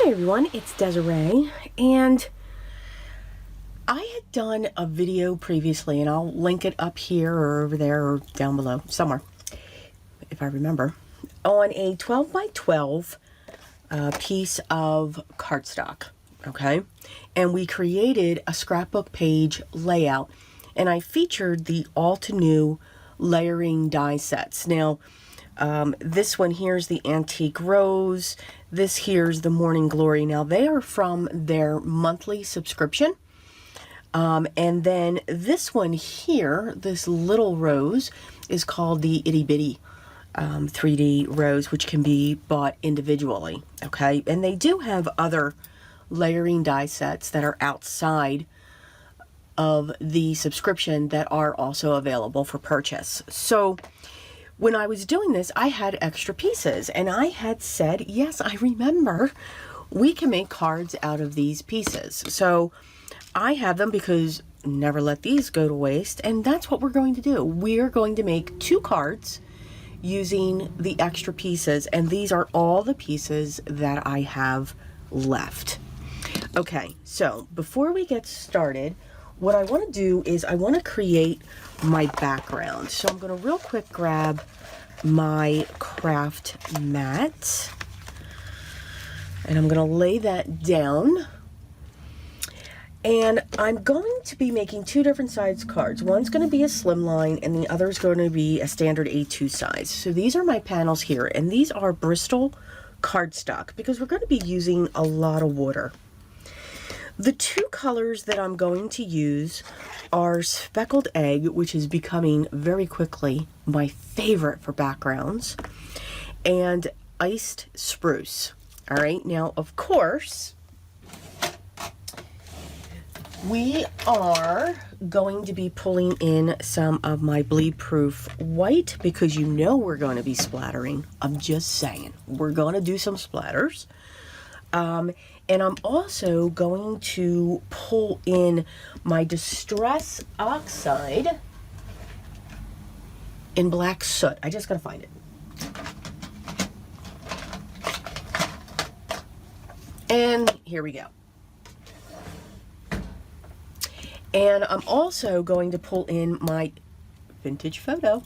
Hi everyone, it's Desiree, and I had done a video previously, and I'll link it up here or over there or down below somewhere, if I remember, on a 12 by 12 piece of cardstock, okay? And we created a scrapbook page layout, and I featured the Altenew layering die sets. Now, this one here's the Antique Rose. This here's the Morning Glory. Now, they are from their monthly subscription. And then this one here, this little rose, is called the Itty Bitty 3D Rose, which can be bought individually, okay? And they do have other layering die sets that are outside of the subscription that are also available for purchase. So when I was doing this, I had extra pieces, and I had said, yes, I remember, we can make cards out of these pieces. So I have them because never let these go to waste, and that's what we're going to do. We're going to make 2 cards using the extra pieces, and these are all the pieces that I have left. Okay, so before we get started, what I want to do is I want to create my background. So I'm going to real quick grab my craft mat, and I'm going to lay that down. And I'm going to be making 2 different size cards. One's going to be a slimline, and the other is going to be a standard A2 size. So these are my panels here, and these are Bristol cardstock because we're going to be using a lot of water. The 2 colors that I'm going to use are Speckled Egg, which is becoming very quickly my favorite for backgrounds, and Iced Spruce. All right, now, of course, we are going to be pulling in some of my bleed-proof white because you know we're going to be splattering. I'm just saying, we're going to do some splatters. And I'm also going to pull in my Distress Oxide in Black Soot. I just gotta find it. And here we go. And I'm also going to pull in my Vintage Photo.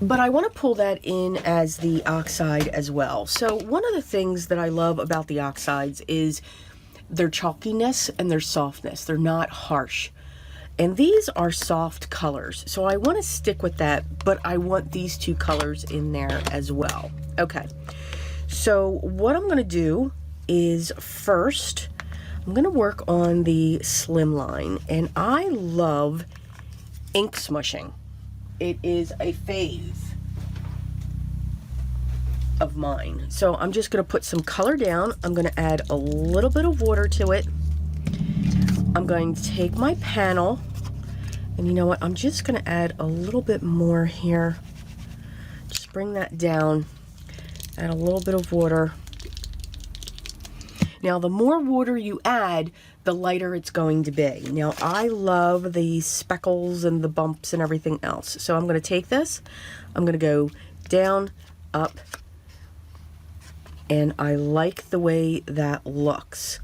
But I want to pull that in as the oxide as well. So one of the things that I love about the oxides is their chalkiness and their softness. They're not harsh. And these are soft colors. So I want to stick with that, but I want these 2 colors in there as well. Okay. So what I'm going to do is first, I'm going to work on the slimline. And I love ink smushing. It is a phase of mine. So I'm just going to put some color down. I'm going to add a little bit of water to it. I'm going to take my panel, and you know what? I'm just going to add a little bit more here. Just bring that down. Add a little bit of water. Now, the more water you add, the lighter it's going to be. Now, I love the speckles and the bumps and everything else. So I'm going to take this, I'm going to go down, up, and I like the way that looks.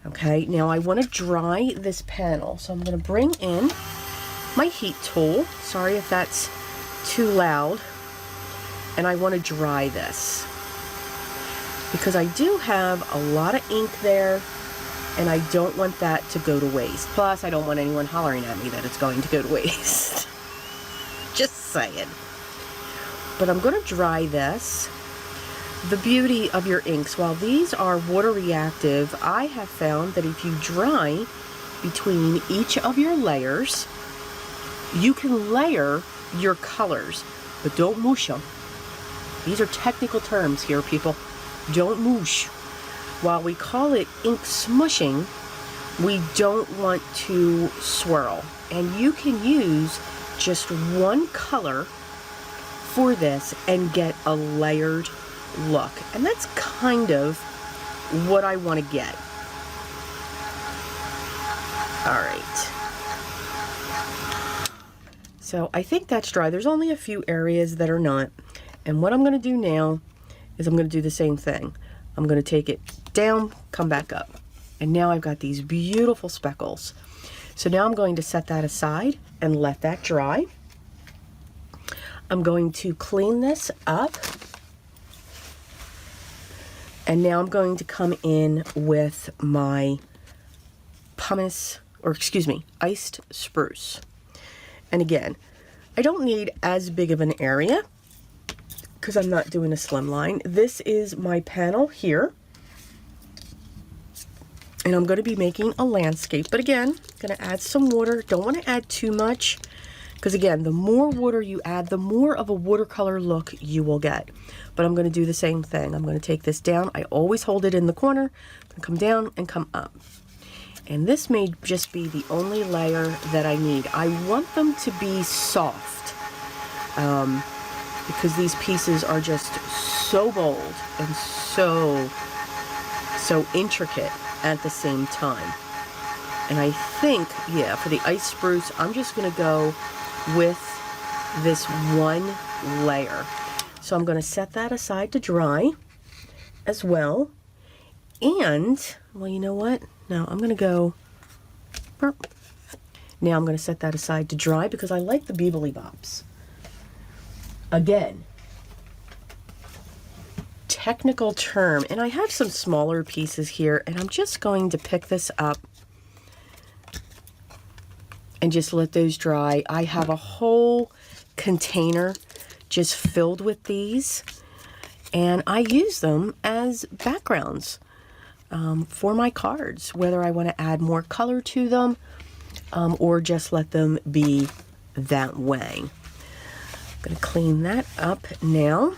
Okay, now I want to dry this panel. So I'm going to bring in my heat tool. Sorry if that's too loud. And I want to dry this, because I do have a lot of ink there, and I don't want that to go to waste. Plus, I don't want anyone hollering at me that it's going to go to waste. Just saying. But I'm going to dry this. The beauty of your inks, while these are water reactive, I have found that if you dry between each of your layers, you can layer your colors, but don't mush them. These are technical terms here, people. Don't moosh. While we call it ink smushing, we don't want to swirl. And you can use just one color for this and get a layered look. And that's kind of what I want to get. All right. So I think that's dry. There's only a few areas that are not. And what I'm going to do now is I'm going to do the same thing. I'm going to take it down, come back up. And now I've got these beautiful speckles. So now I'm going to set that aside and let that dry. I'm going to clean this up. And now I'm going to come in with my iced spruce. And again, I don't need as big of an area because I'm not doing a slim line. This is my panel here. And I'm going to be making a landscape. But again, I'm going to add some water. Don't want to add too much because again, the more water you add, the more of a watercolor look you will get. But I'm going to do the same thing. I'm going to take this down. I always hold it in the corner, come down and come up. And this may just be the only layer that I need. I want them to be soft because these pieces are just so bold and so intricate at the same time. And I think, yeah, for the ice spruce, I'm just going to go with this one layer. So I'm going to set that aside to dry as well. And, well, you know what? No, I'm going to go, now I'm going to set that aside to dry because I like the beebly bops. Again, technical term, and I have some smaller pieces here, and I'm just going to pick this up and just let those dry. I have a whole container just filled with these, and I use them as backgrounds for my cards, whether I want to add more color to them or just let them be that way. I'm going to clean that up now.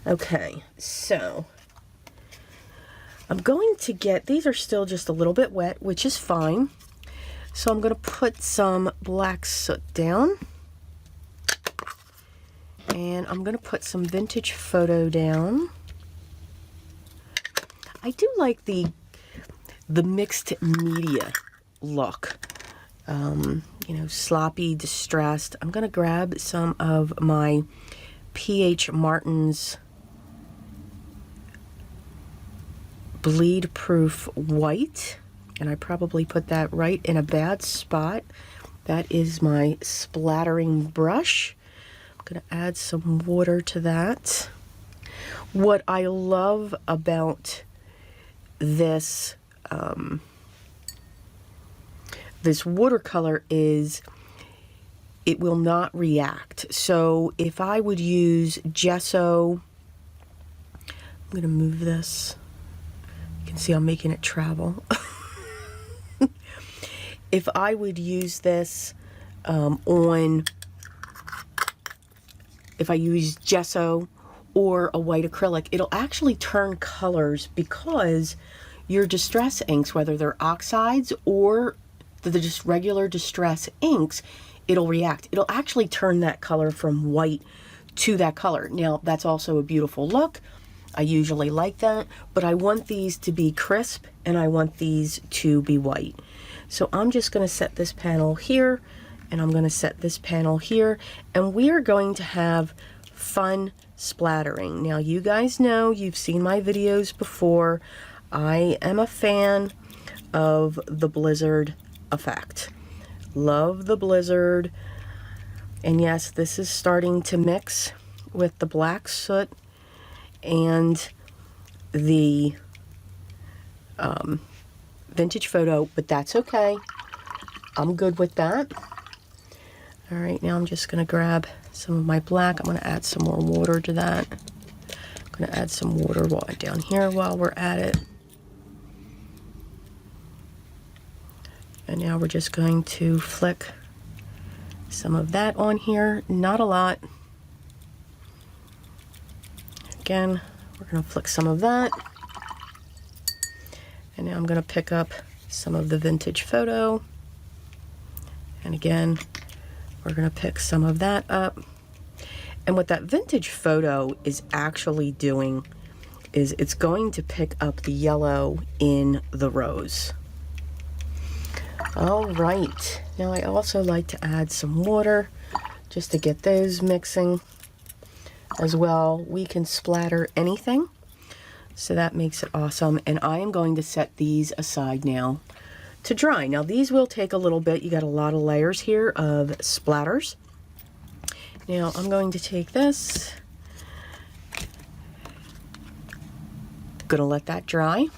Okay, so I'm going to get, these are still just a little bit wet, which is fine. So I'm going to put some black soot down. And I'm going to put some vintage photo down. I do like the mixed media look. You know, sloppy, distressed. I'm going to grab some of my P.H. Martin's bleed proof white, and I probably put that right in a bad spot. That is my splattering brush. I'm going to add some water to that. What I love about this this watercolor is it will not react. So if I would use gesso, I'm going to move this. You can see I'm making it travel. If I would use this if I use gesso or a white acrylic, it'll actually turn colors because your distress inks, whether they're oxides or the just regular distress inks, it'll react. It'll actually turn that color from white to that color. Now, that's also a beautiful look. I usually like that, but I want these to be crisp and I want these to be white. So I'm just going to set this panel here and I'm going to set this panel here, and we are going to have fun splattering. Now, you guys know, you've seen my videos before. I am a fan of the blizzard effect. Love the blizzard. And yes, this is starting to mix with the black soot and the vintage photo, but that's okay. I'm good with that. All right, now I'm just going to grab some of my black. I'm going to add some more water to that. I'm going to add some water down here while we're at it. And now we're just going to flick some of that on here. Not a lot. Again, we're going to flick some of that. And now I'm going to pick up some of the vintage photo. And again, we're going to pick some of that up. And what that vintage photo is actually doing is it's going to pick up the yellow in the rose. All right, now I also like to add some water just to get those mixing. as well. We can splatter anything, so that makes it awesome. And I am going to set these aside now to dry. Now these will take a little bit. You got a lot of layers here of splatters. Now I'm going to take this, gonna let that dry.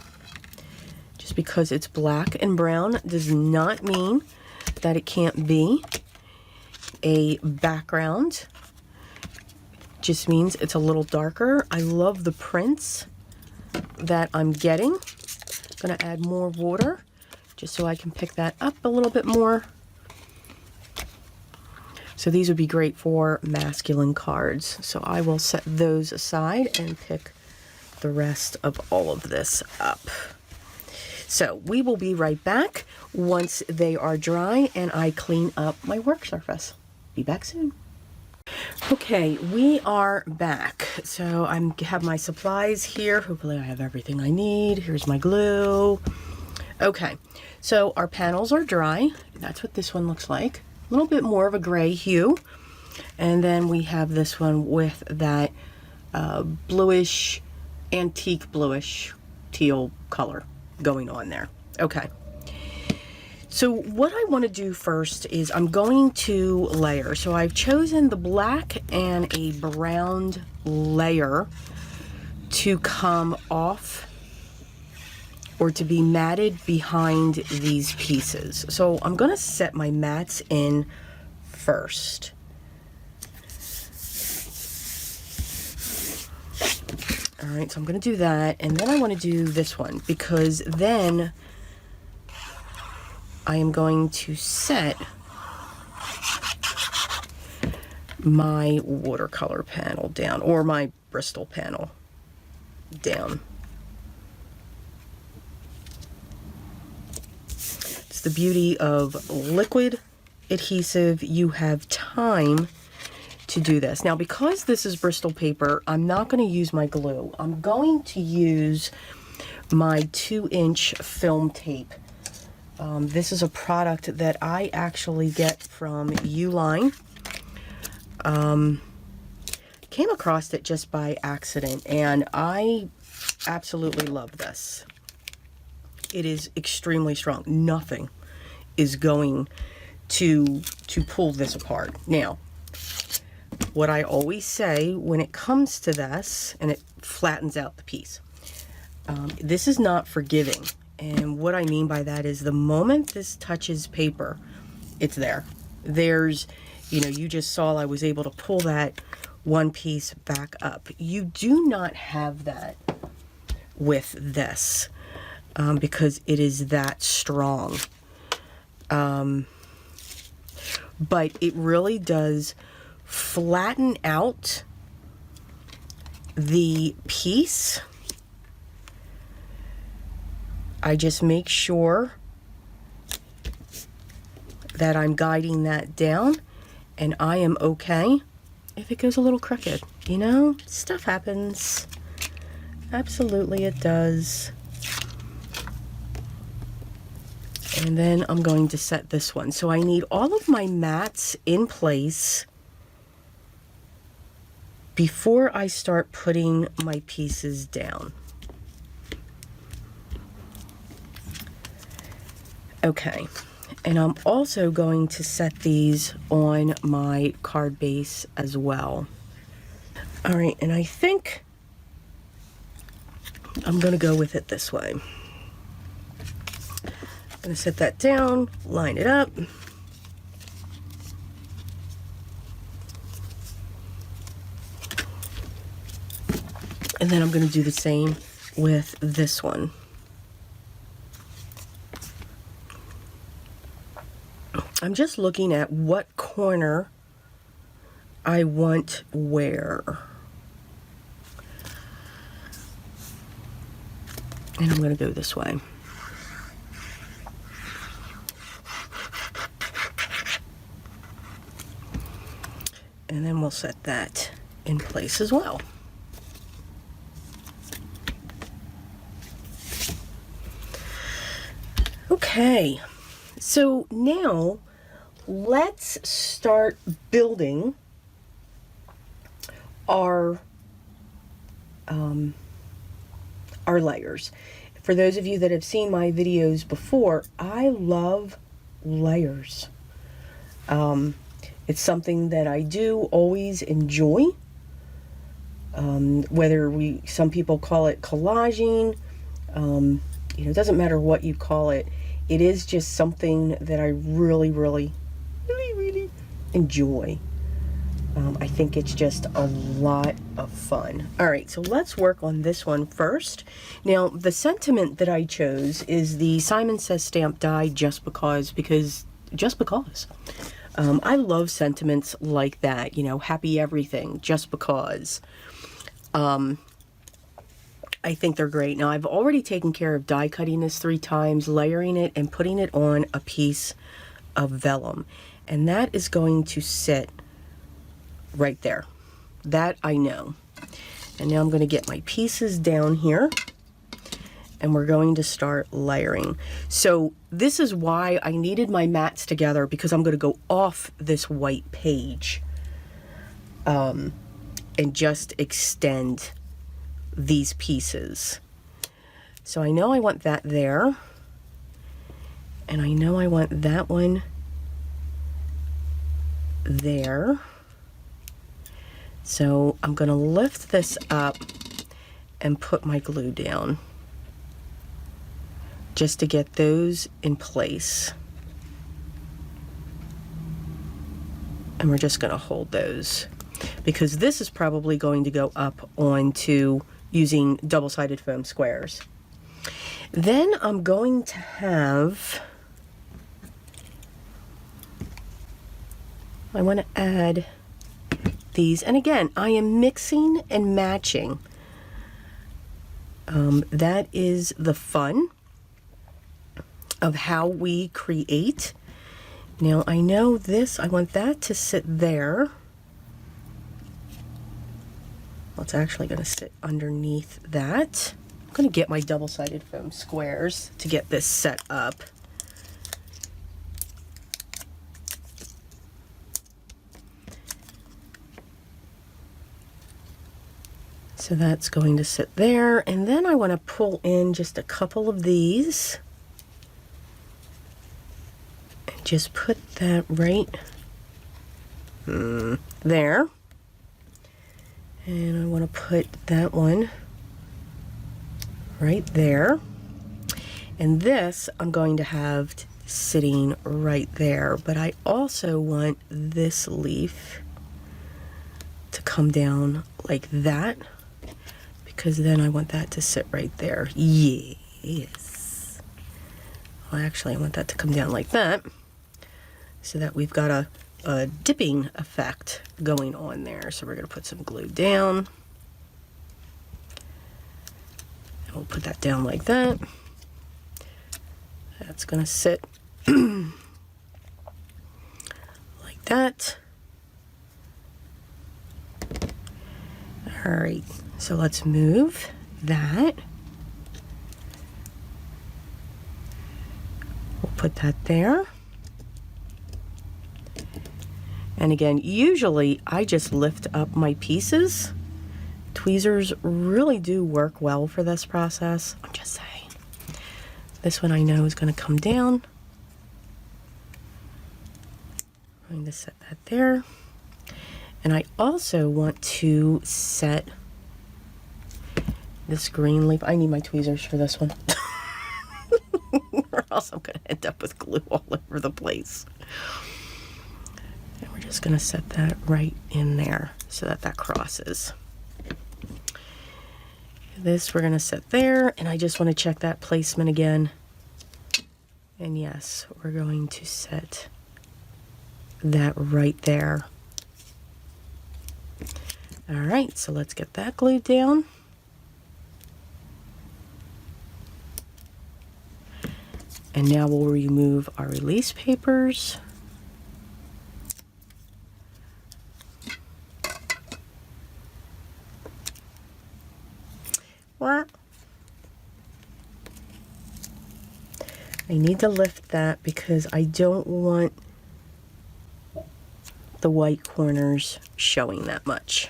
Just because it's black and brown does not mean that it can't be a background. Just means it's a little darker. I love the prints that I'm getting. Gonna add more water just so I can pick that up a little bit more. So these would be great for masculine cards. So I will set those aside and pick the rest of all of this up. So we will be right back once they are dry and I clean up my work surface. Be back soon. Okay, we are back. So I have my supplies here. Hopefully I have everything I need. Here's my glue. Okay, so our panels are dry. That's what this one looks like. A little bit more of a gray hue. And then we have this one with that bluish, antique bluish teal color going on there. Okay. So what I want to do first is I'm going to layer. So I've chosen the black and a brown layer to come off or to be matted behind these pieces. So I'm going to set my mats in first. All right, so I'm going to do that, and then I want to do this one because then I am going to set my watercolor panel down, or my Bristol panel down. It's the beauty of liquid adhesive. You have time to do this. Now, because this is Bristol paper, I'm not going to use my glue. I'm going to use my 2-inch film tape. This is a product that I actually get from Uline. Came across it just by accident, and I absolutely love this. It is extremely strong. Nothing is going to pull this apart. Now, what I always say when it comes to this, and it flattens out the piece, this is not forgiving. And what I mean by that is the moment this touches paper, it's there. There's, you know, you just saw I was able to pull that one piece back up. You do not have that with this because it is that strong. But it really does flatten out the piece. I just make sure that I'm guiding that down, and I am okay if it goes a little crooked. You know, stuff happens. Absolutely it does. And then I'm going to set this one. So I need all of my mats in place before I start putting my pieces down. Okay, and I'm also going to set these on my card base as well. All right, and I think I'm gonna go with it this way. I'm gonna set that down, line it up. And then I'm gonna do the same with this one. I'm just looking at what corner I want where. And I'm going to go this way. And then we'll set that in place as well. Okay, so now let's start building our layers. For those of you that have seen my videos before, I love layers. It's something that I do always enjoy. Whether some people call it collaging, you know, it doesn't matter what you call it. It is just something that I really enjoy. I think it's just a lot of fun. All right, so let's work on this one first. Now, the sentiment that I chose is the Simon Says stamp die just because. I love sentiments like that, you know, happy everything, just because. I think they're great. Now, I've already taken care of die cutting this 3 times, layering it, and putting it on a piece of vellum. And that is going to sit right there. That I know. And now I'm going to get my pieces down here, and we're going to start layering. So this is why I needed my mats together, because I'm going to go off this white page and just extend these pieces. So I know I want that there, and I know I want that one there. So I'm going to lift this up and put my glue down just to get those in place. And we're just going to hold those, because this is probably going to go up onto using double-sided foam squares. Then I'm going to have, I want to add these, and again, I am mixing and matching. That is the fun of how we create. Now I know this, I want that to sit there. Well, it's actually going to sit underneath that. I'm going to get my double-sided foam squares to get this set up. So that's going to sit there, and then I want to pull in just a couple of these and just put that right there. And I want to put that one right there. And this I'm going to have sitting right there, but I also want this leaf to come down like that, because then I want that to sit right there. Yes. Well, actually, I want that to come down like that, so that we've got a dipping effect going on there. So we're going to put some glue down. And we'll put that down like that. That's going to sit like that. All right. So let's move that. We'll put that there. And again, usually I just lift up my pieces. Tweezers really do work well for this process. I'm just saying. This one I know is going to come down. I'm going to set that there. And I also want to set this green leaf. I need my tweezers for this one. Or else I'm going to end up with glue all over the place. And we're just going to set that right in there so that that crosses. This we're going to set there, and I just want to check that placement again. And yes, we're going to set that right there. All right, so let's get that glued down. And now we'll remove our release papers. I need to lift that because I don't want the white corners showing that much.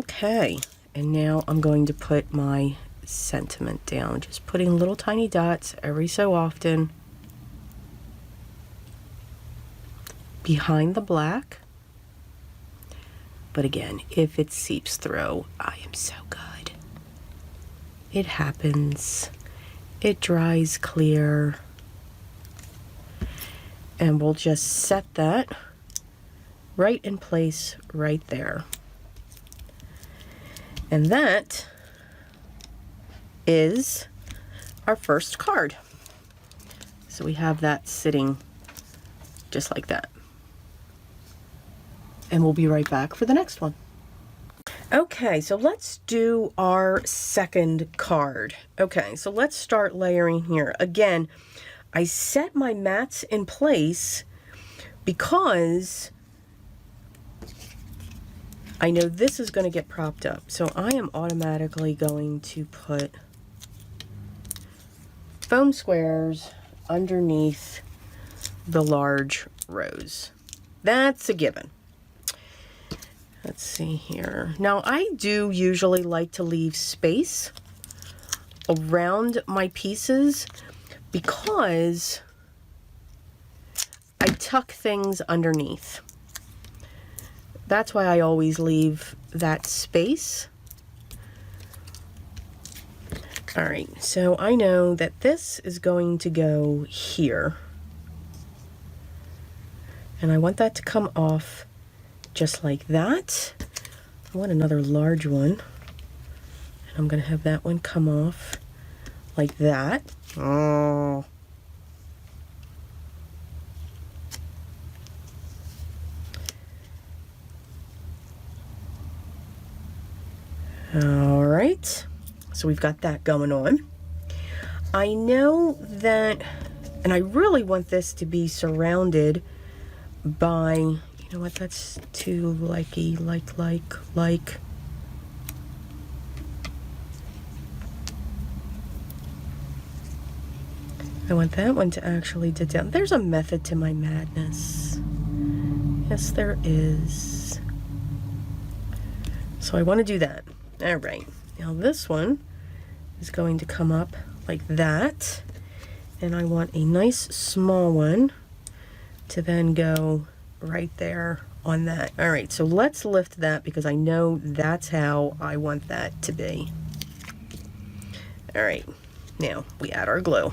Okay, and now I'm going to put my sentiment down, just putting little tiny dots every so often behind the black. But again, if it seeps through, I am so good. It happens. It dries clear. And we'll just set that right in place right there. And that is our first card. So we have that sitting just like that. And we'll be right back for the next one. Okay, so let's do our second card. Okay, so let's start layering here. Again, I set my mats in place because I know this is going to get propped up. So I am automatically going to put foam squares underneath the large rose. That's a given. Let's see here. Now, I do usually like to leave space around my pieces because I tuck things underneath. That's why I always leave that space. All right, so I know that this is going to go here. And I want that to come off just like that. I want another large one. And I'm going to have that one come off like that. Oh. All right. So we've got that going on. I know that, and I really want this to be surrounded by, you know what, that's too likey, like. I want that one to actually do down. There's a method to my madness. Yes, there is. So I want to do that. All right. Now this one is going to come up like that. And I want a nice small one to then go right there on that. All right, so let's lift that because I know that's how I want that to be. All right, now we add our glue.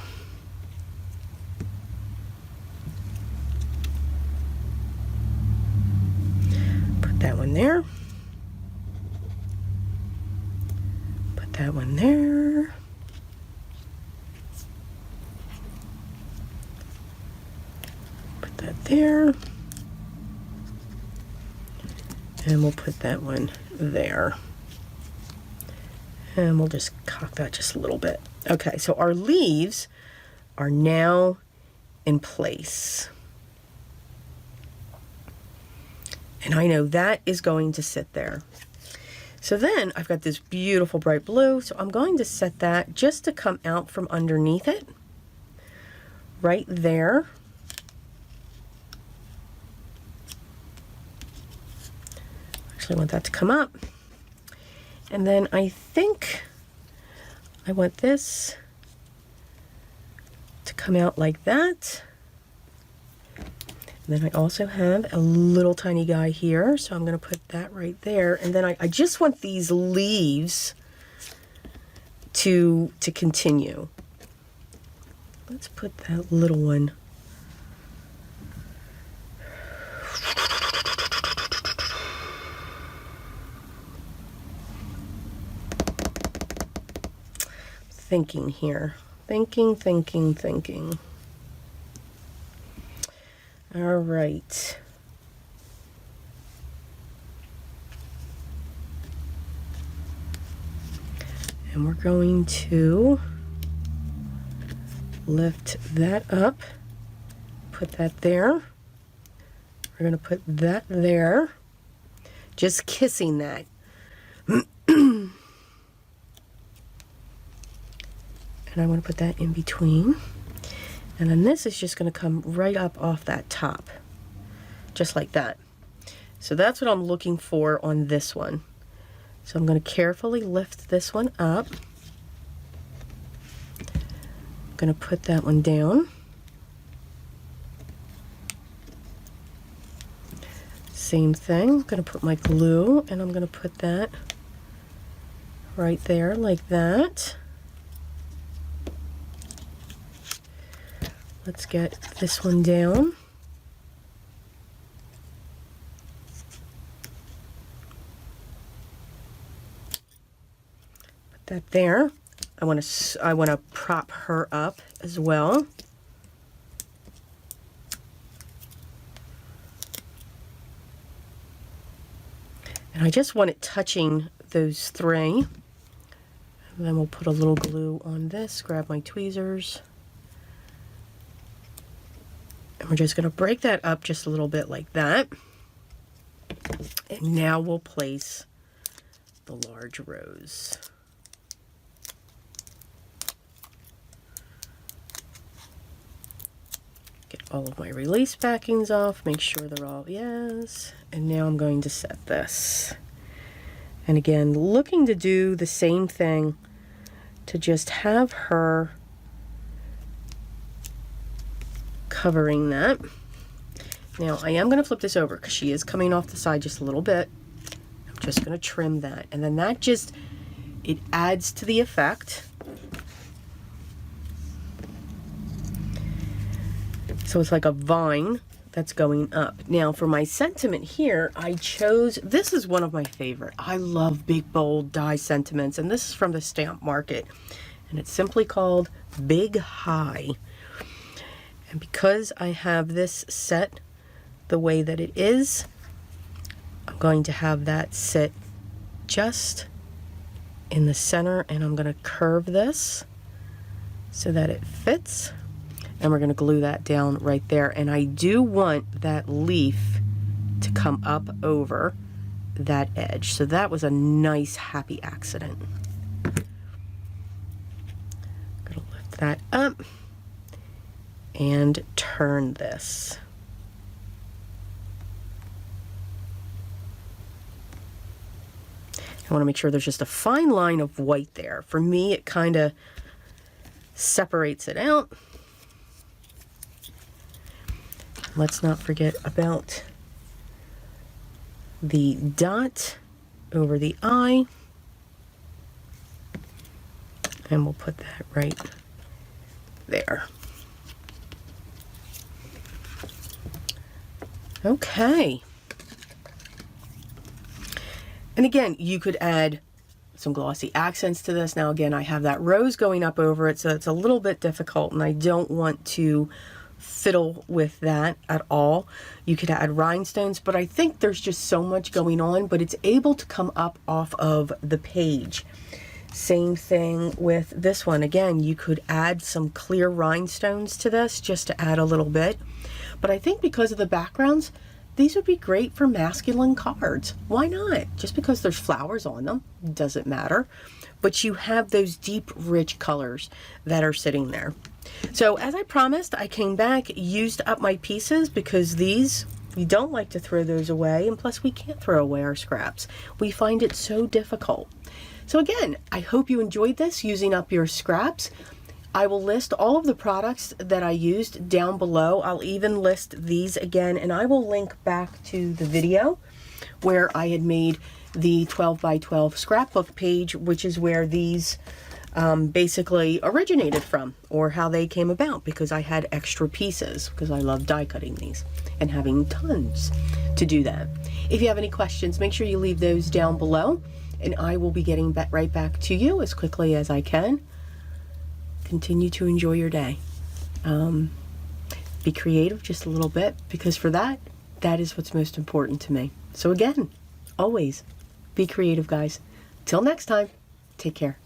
Put that one there. Put that one there. Put that there. And we'll put that one there. And we'll just cock that just a little bit. Okay, so our leaves are now in place. And I know that is going to sit there. So then I've got this beautiful bright blue, so I'm going to set that just to come out from underneath it. Right there. I want that to come up. And then I think I want this to come out like that. And then I also have a little tiny guy here, so I'm going to put that right there. And then I just want these leaves to continue. Let's put that little one. Thinking here. Thinking. All right. And we're going to lift that up, put that there. We're going to put that there, just kissing that. And I want to put that in between. And then this is just going to come right up off that top. Just like that. So that's what I'm looking for on this one. So I'm going to carefully lift this one up. I'm going to put that one down. Same thing, I'm going to put my glue and I'm going to put that right there like that. Let's get this one down. Put that there. I want to prop her up as well. And I just want it touching those three. And then we'll put a little glue on this, grab my tweezers. And we're just going to break that up just a little bit like that. And now we'll place the large rose. Get all of my release backings off, make sure they're all yes. And now I'm going to set this. And again, looking to do the same thing, to just have her covering that. Now I am going to flip this over because she is coming off the side just a little bit. I'm just going to trim that, and then that just, it adds to the effect. So it's like a vine that's going up. Now for my sentiment here, I chose, this is one of my favorite. I love big, bold die sentiments, and this is from the Stamp Market, and it's simply called Big High. And because I have this set the way that it is, I'm going to have that sit just in the center, and I'm going to curve this so that it fits. And we're going to glue that down right there. And I do want that leaf to come up over that edge. So that was a nice, happy accident. I'm going to lift that up and turn this. I want to make sure there's just a fine line of white there. For me, it kind of separates it out. Let's not forget about the dot over the eye. And we'll put that right there. Okay. And again, you could add some glossy accents to this. Now again, I have that rose going up over it, so it's a little bit difficult, and I don't want to fiddle with that at all. You could add rhinestones, but I think there's just so much going on, but it's able to come up off of the page. Same thing with this one. Again, you could add some clear rhinestones to this just to add a little bit. But I think because of the backgrounds, these would be great for masculine cards. Why not? Just because there's flowers on them doesn't matter. But you have those deep, rich colors that are sitting there. So as I promised, I came back, used up my pieces, because these, we don't like to throw those away, and plus we can't throw away our scraps. We find it so difficult. So again, I hope you enjoyed this, using up your scraps. I will list all of the products that I used down below. I'll even list these again, and I will link back to the video where I had made the 12 by 12 scrapbook page, which is where these basically originated from, or how they came about, because I had extra pieces, because I love die cutting these and having tons to do that. If you have any questions, make sure you leave those down below, and I will be getting right back to you as quickly as I can. Continue to enjoy your day. Be creative just a little bit, because for that is what's most important to me. So again, always be creative, guys. Till next time, take care.